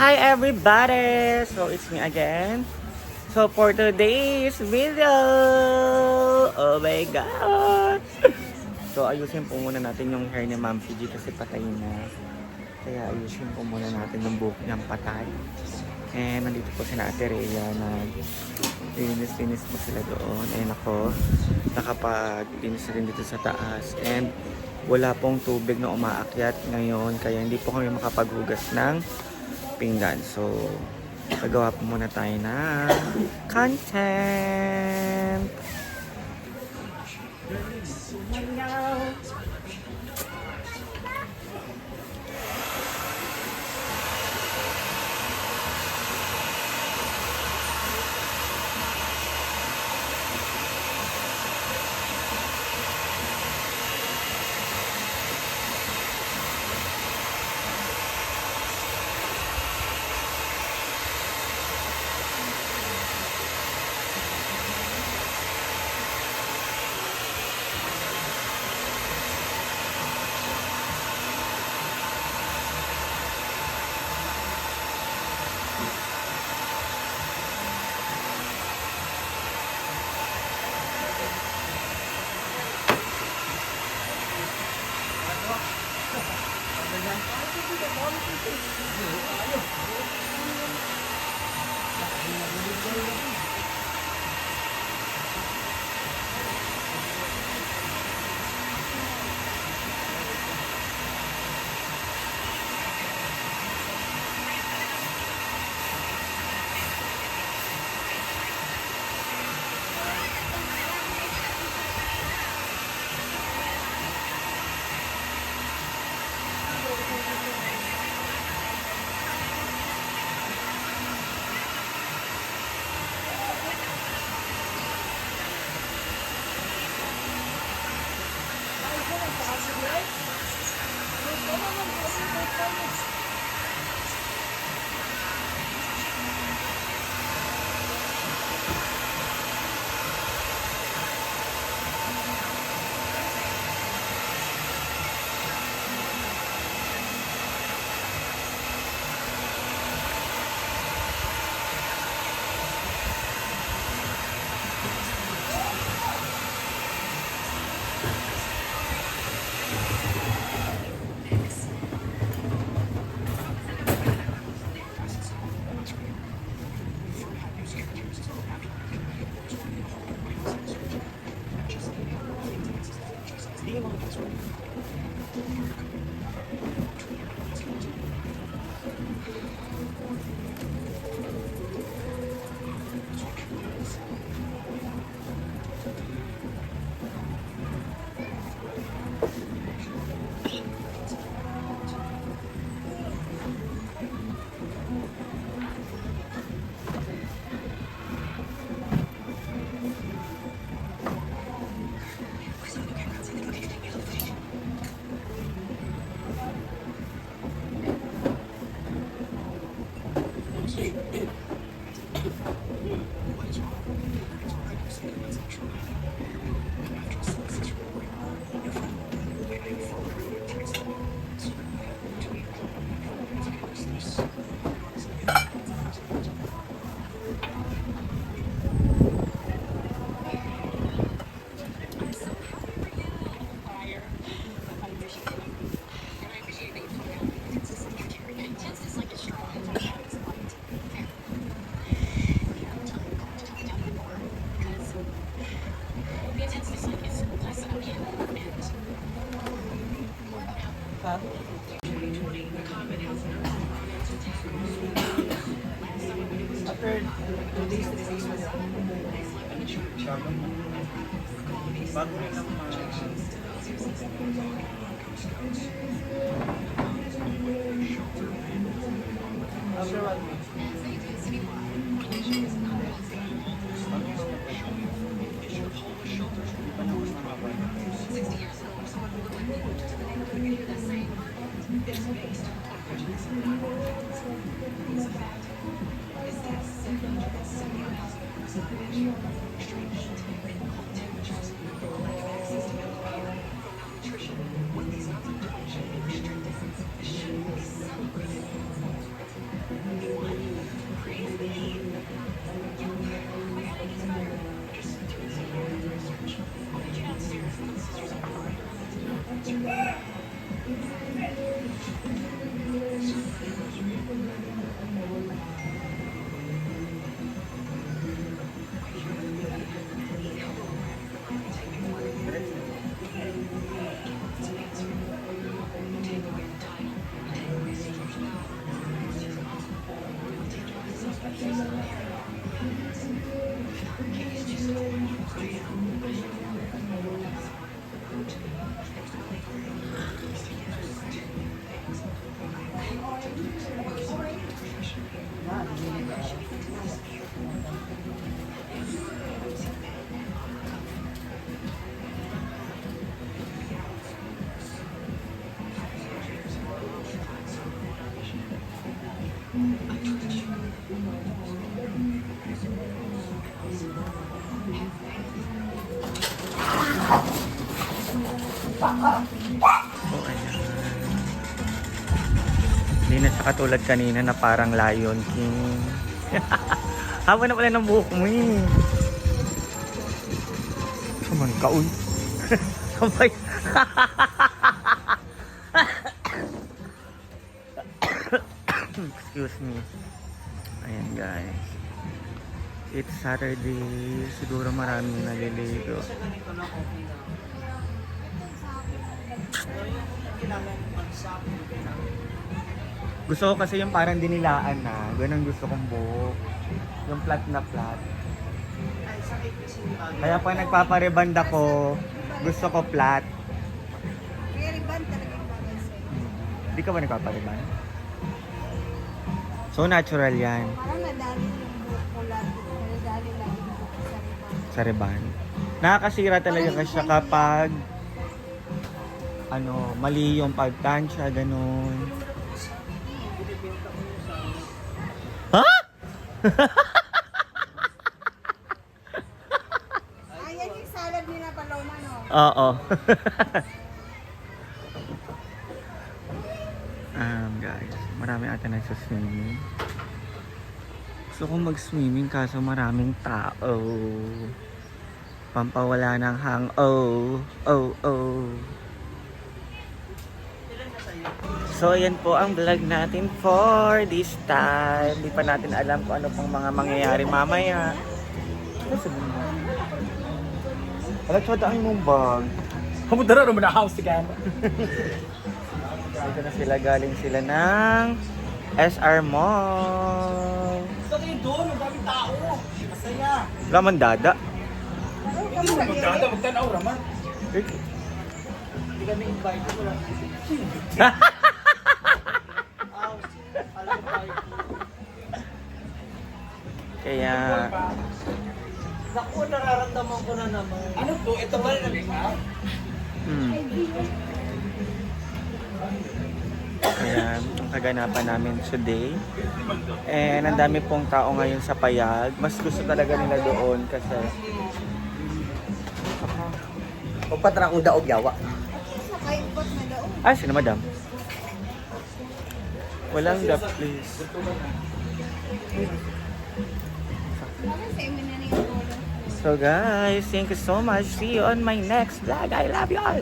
Hi everybody! So it's me again. So for today's video, oh my god! So ayusin po muna natin yung hair ni Ma'am PG kasi patay na. Kaya ayusin po muna natin yung buhok niyang patay. And nandito po si Ate Rhea na linis-linis po sila doon. And ako, nakapag-linis rin dito sa taas. And wala pong tubig na umaakyat ngayon kaya hindi po kami makapaghugas ng pinggan. So, gagawa po muna tayo ng content. After 2 days, 3 days na bago rin ang after 1 week. So, ayan. Hindi na siya katulad kanina na parang Lion King. Haba na pala ng buhok mo eh. Saman ka, uy. Sabay. Excuse me. Ayan guys. It's Saturday. Siguro maraming naliligo. Gusto ko kasi yung parang dinilaan na. Ganun gusto kong buhok. Yung flat na flat. Kaya pag nagpapareband ako, gusto ko flat. Kaya riban talaga yung bagay sa'yo. Di ka ba nagpapareband? So natural yan. Parang nadali yung buhok ko lagi. Nadali lang yung buhok ko sa riban. Sa reban. Nakakasira talaga kasi siya kapag mali yung pagtansya, ganun. Ha? Ayan yung salad nila Paloma, no? Oo. Guys, marami ata nagsa-swimming. Gusto kong mag-swimming kaso maraming tao. Pampawala ng hang. Oh. So, yan po ang vlog natin for this time. Hindi pa natin alam kung ano pang mga mangyayari mamaya. Ano sabihin mo? Alam, tsada ang mong bag. Hamudara naman na house again. Dito na sila, galing sila ng SR Mall. Gusto kayo doon, ang daming tao. Masaya. Wala man dada. Magdada, magtanaw raman. Hindi kami invite ko lang. Kaya... Naku, nararamdaman ko na naman. Ano to? Ito ba na Ayan, ang kaganapan namin today. And ang dami pong tao ngayon sa Payag. Mas gusto talaga nila doon kasi... Pagpatra kong daog yawa. Sa kaimbot na daw. Ay, sino madam? Walang the please. Bakit sa imin na yung ulo? So guys, thank you so much. See you on my next vlog. I love you all.